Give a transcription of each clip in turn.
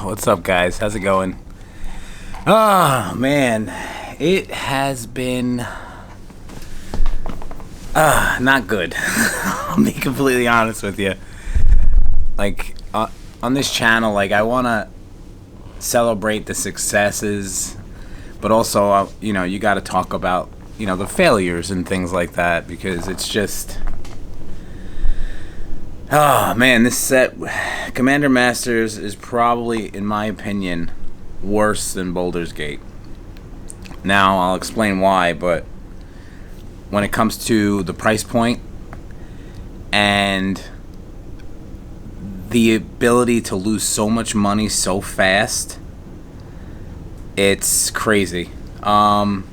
What's up, guys? How's it going? Oh, man. It has been not good. I'll be completely honest with you. Like, on this channel, like, I want to celebrate the successes, but also, you got to talk about, the failures and things like that, because it's just... Oh, man, this set, Commander Masters, is probably, in my opinion, worse than Baldur's Gate. Now, I'll explain why, but when it comes to the price point and the ability to lose so much money so fast, it's crazy. Of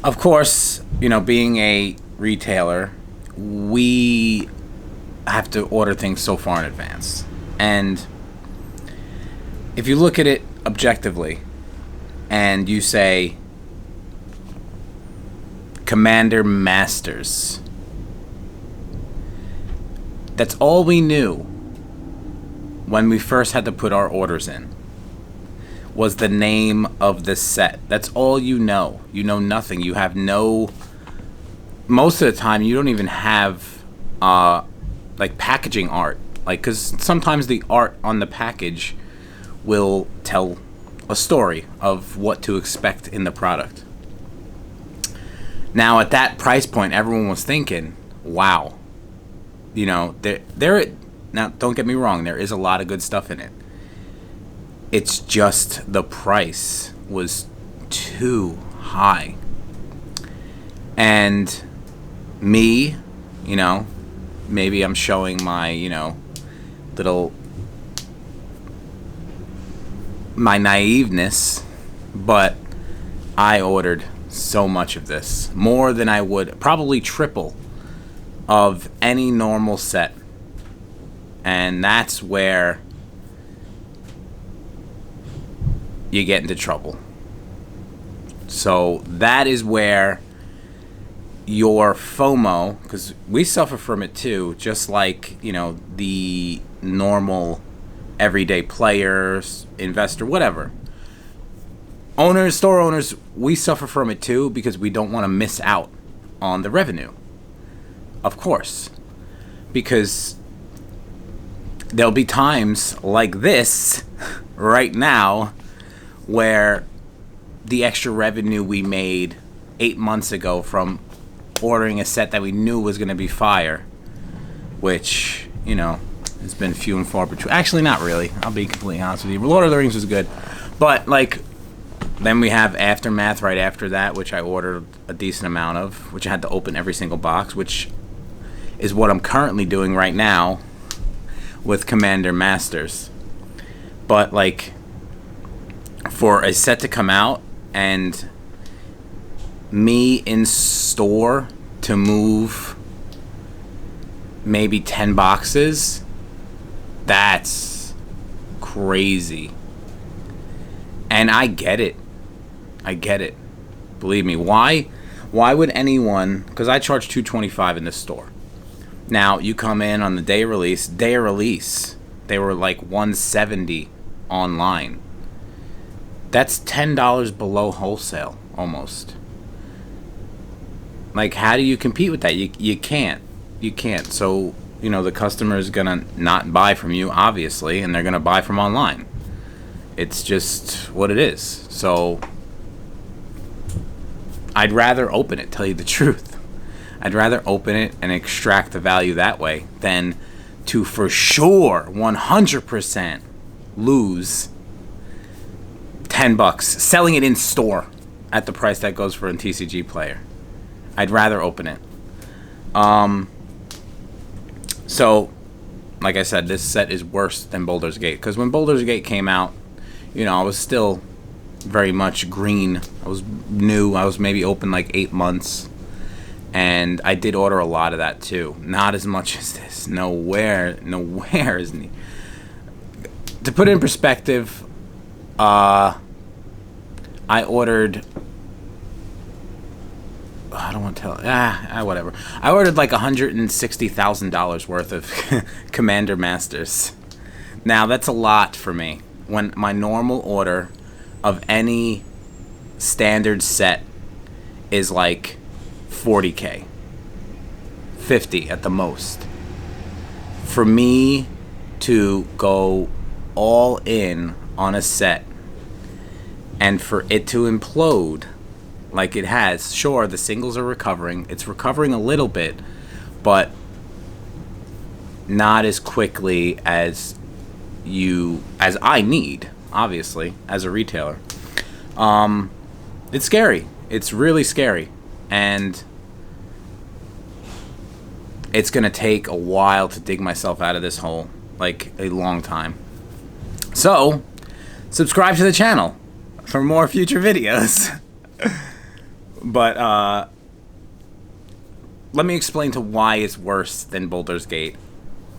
course, being a retailer, we have to order things so far in advance. And if you look at it objectively and you say Commander Masters, that's all we knew when we first had to put our orders in, was the name of the set. That's all you know. You know nothing. You have no... Most of the time, you don't even have like packaging art, like, because sometimes the art on the package will tell a story of what to expect in the product. Now, at that price point, everyone was thinking, wow, there now, don't get me wrong, there is a lot of good stuff in it. It's just the price was too high. And me, maybe I'm showing my, my naiveness, but I ordered so much of this. More than I would, probably triple of any normal set. And that's where you get into trouble. So that is where your FOMO, because we suffer from it too, just like, the normal everyday players, investor, whatever. Owners, store owners, we suffer from it too because we don't want to miss out on the revenue. Of course. Because there'll be times like this right now where the extra revenue we made 8 months ago from ordering a set that we knew was going to be fire, which, has been few and far between. Actually, not really. I'll be completely honest with you. Lord of the Rings was good. But, then we have Aftermath right after that, which I ordered a decent amount of, which I had to open every single box, which is what I'm currently doing right now with Commander Masters. But, for a set to come out and me in store to move maybe 10 boxes, that's crazy. And I get it. Believe me. Why would anyone... Because I charge $225 in this store. Now, you come in on the day of release, they were like $170 online. That's $10 below wholesale, almost. How do you compete with that? You can't. So, the customer is going to not buy from you, obviously, and they're going to buy from online. It's just what it is. So, I'd rather open it, tell you the truth. I'd rather open it and extract the value that way than to, for sure, 100% lose $10 selling it in store at the price that goes for a TCG player. I'd rather open it. So, like I said, this set is worse than Baldur's Gate. Because when Baldur's Gate came out, I was still very much green. I was new. I was maybe open 8 months. And I did order a lot of that too. Not as much as this. Nowhere is neat. To put it in perspective, I ordered... I don't want to tell... whatever. I ordered $160,000 worth of Commander Masters. Now, that's a lot for me. When my normal order of any standard set is like 40K. 50 at the most. For me to go all in on a set and for it to implode like it has, sure, the singles are recovering. It's recovering a little bit, but not as quickly as I need, obviously, as a retailer. It's scary. It's really scary. And it's going to take a while to dig myself out of this hole. Like, a long time. So, subscribe to the channel for more future videos. But, let me explain to why it's worse than Baldur's Gate.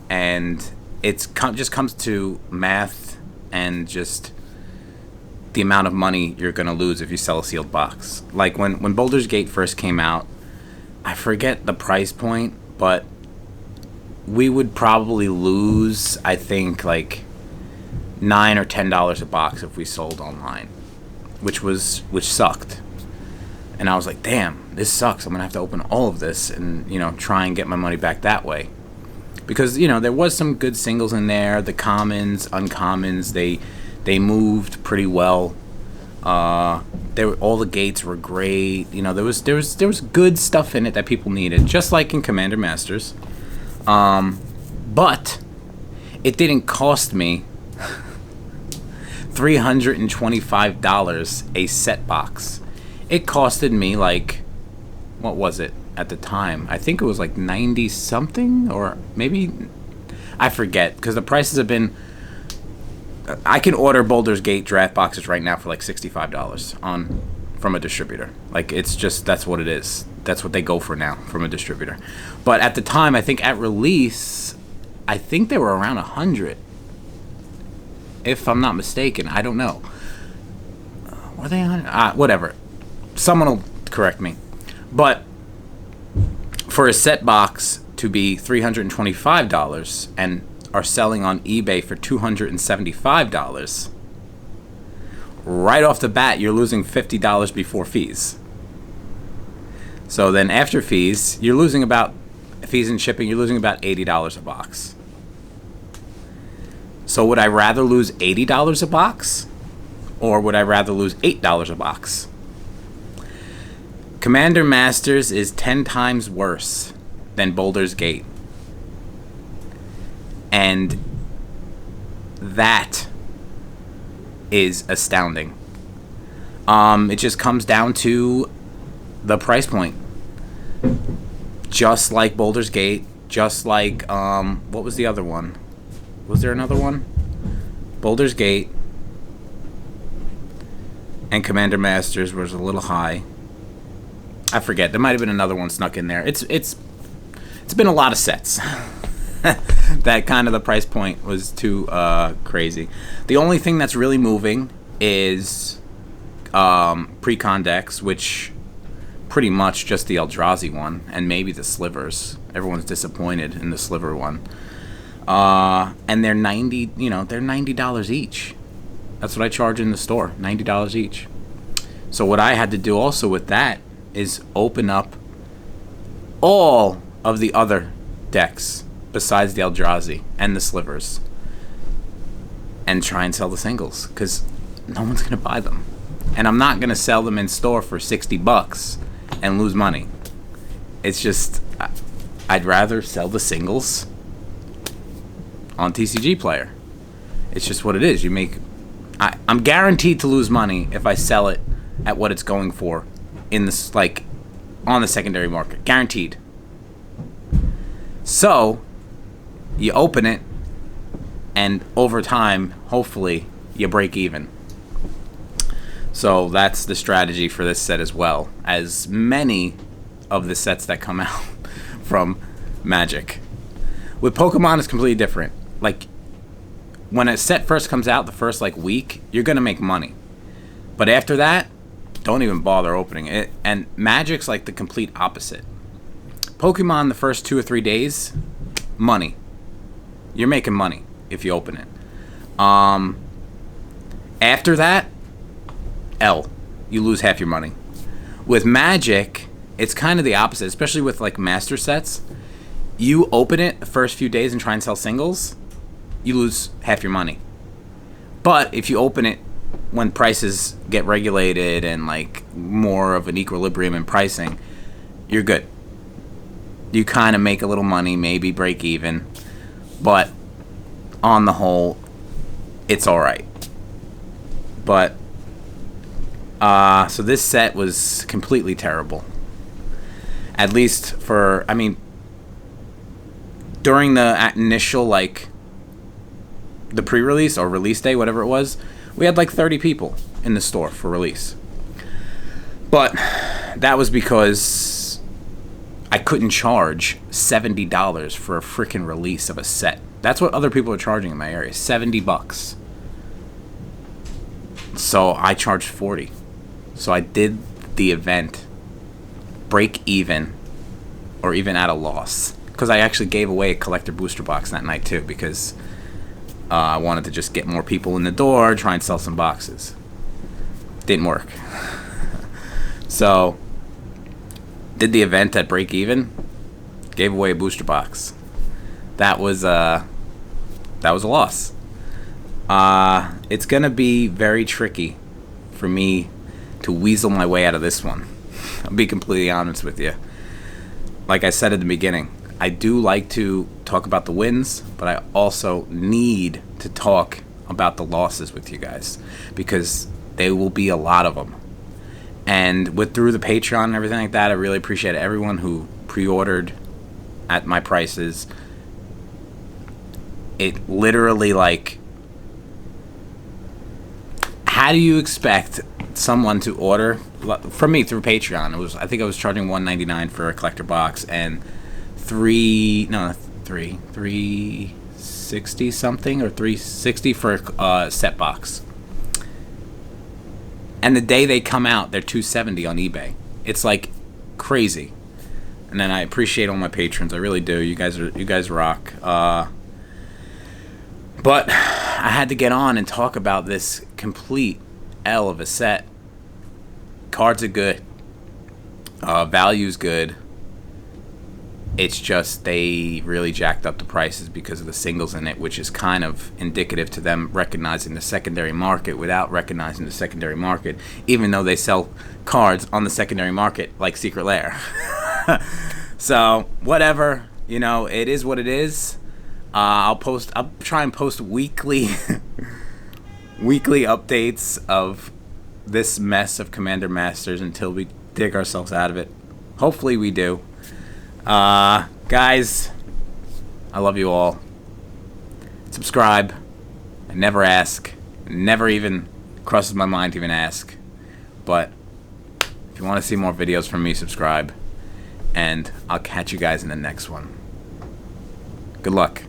And just comes to math and just the amount of money you're going to lose if you sell a sealed box. Like, when Baldur's Gate first came out, I forget the price point, but we would probably lose, I think, like $9 or $10 a box if we sold online, which sucked. And I was like, damn, this sucks. I'm gonna have to open all of this and, try and get my money back that way. Because, there was some good singles in there. The commons, uncommons, they moved pretty well. All the gates were great. There was good stuff in it that people needed, just like in Commander Masters. But it didn't cost me $325 a set box. It costed me like, what was it at the time? I think it was like 90 something, or maybe, I forget, because the prices have been, I can order Baldur's Gate draft boxes right now for like $65 from a distributor. Like, it's just, that's what it is. That's what they go for now from a distributor. But at the time, I think at release, I think they were around 100. If I'm not mistaken. I don't know. Were they 100? Whatever. Someone will correct me. But for a set box to be $325 and are selling on eBay for $275, right off the bat, you're losing $50 before fees. So then after fees, you're losing about, fees and shipping, you're losing about $80 a box. So would I rather lose $80 a box? Or would I rather lose $8 a box? Commander Masters is 10 times worse than Baldur's Gate. And that is astounding. It just comes down to the price point. Just like Baldur's Gate, just like, what was the other one? Was there another one? Baldur's Gate and Commander Masters was a little high. I forget. There might have been another one snuck in there. It's been a lot of sets. That kind of the price point was too crazy. The only thing that's really moving is pre-con decks, which pretty much just the Eldrazi one and maybe the slivers. Everyone's disappointed in the sliver one. And they're they're $90 each. That's what I charge in the store, $90 each. So what I had to do also with that is open up all of the other decks besides the Eldrazi and the slivers and try and sell the singles, because no one's gonna buy them, and I'm not gonna sell them in store for $60 and lose money. It's just, I'd rather sell the singles on TCG Player. It's just what it is. I'm guaranteed to lose money if I sell it at what it's going for in this, like, on the secondary market. Guaranteed. So you open it, and over time, hopefully, you break even. So that's the strategy for this set as well, as many of the sets that come out from Magic. With Pokemon, it's completely different. Like, when a set first comes out, the first, like, week, you're going to make money. But after that, don't even bother opening it. And Magic's like the complete opposite. Pokemon, the first 2 or 3 days, money. You're making money if you open it. After that, L. You lose half your money. With Magic, it's kind of the opposite, especially with like master sets. You open it the first few days and try and sell singles, you lose half your money. But if you open it when prices get regulated and like more of an equilibrium in pricing, you're good. You kind of make a little money, maybe break even, but on the whole, it's all right. But so this set was completely terrible. At least for, I mean, during the initial, like, the pre-release or release day, whatever it was, we had like 30 people in the store for release. But that was because I couldn't charge $70 for a freaking release of a set. That's what other people are charging in my area, $70. So I charged 40. So I did the event break even or even at a loss, because I actually gave away a collector booster box that night too, because I wanted to just get more people in the door, try and sell some boxes. Didn't work. So did the event at break even, gave away a booster box. That was a loss. It's gonna be very tricky for me to weasel my way out of this one. I'll be completely honest with you. Like I said at the beginning, I do like to talk about the wins, but I also need to talk about the losses with you guys, because there will be a lot of them. And through the Patreon and everything like that, I really appreciate everyone who pre-ordered at my prices. It literally, like, how do you expect someone to order from me through Patreon? I think I was charging $199 for a collector box and $360 something or $360 for a set box. And the day they come out, they're $270 on eBay. It's like crazy. And then I appreciate all my patrons. I really do. You guys rock. But I had to get on and talk about this complete L of a set. Cards are good. Value's good. It's just they really jacked up the prices because of the singles in it, which is kind of indicative to them recognizing the secondary market without recognizing the secondary market, even though they sell cards on the secondary market like Secret Lair. So, whatever. You know, it is what it is. I'll try and post weekly updates of this mess of Commander Masters until we dig ourselves out of it. Hopefully we do. Guys, I love you all. Subscribe. I never ask. Never even crosses my mind to even ask. But if you want to see more videos from me, subscribe. And I'll catch you guys in the next one. Good luck.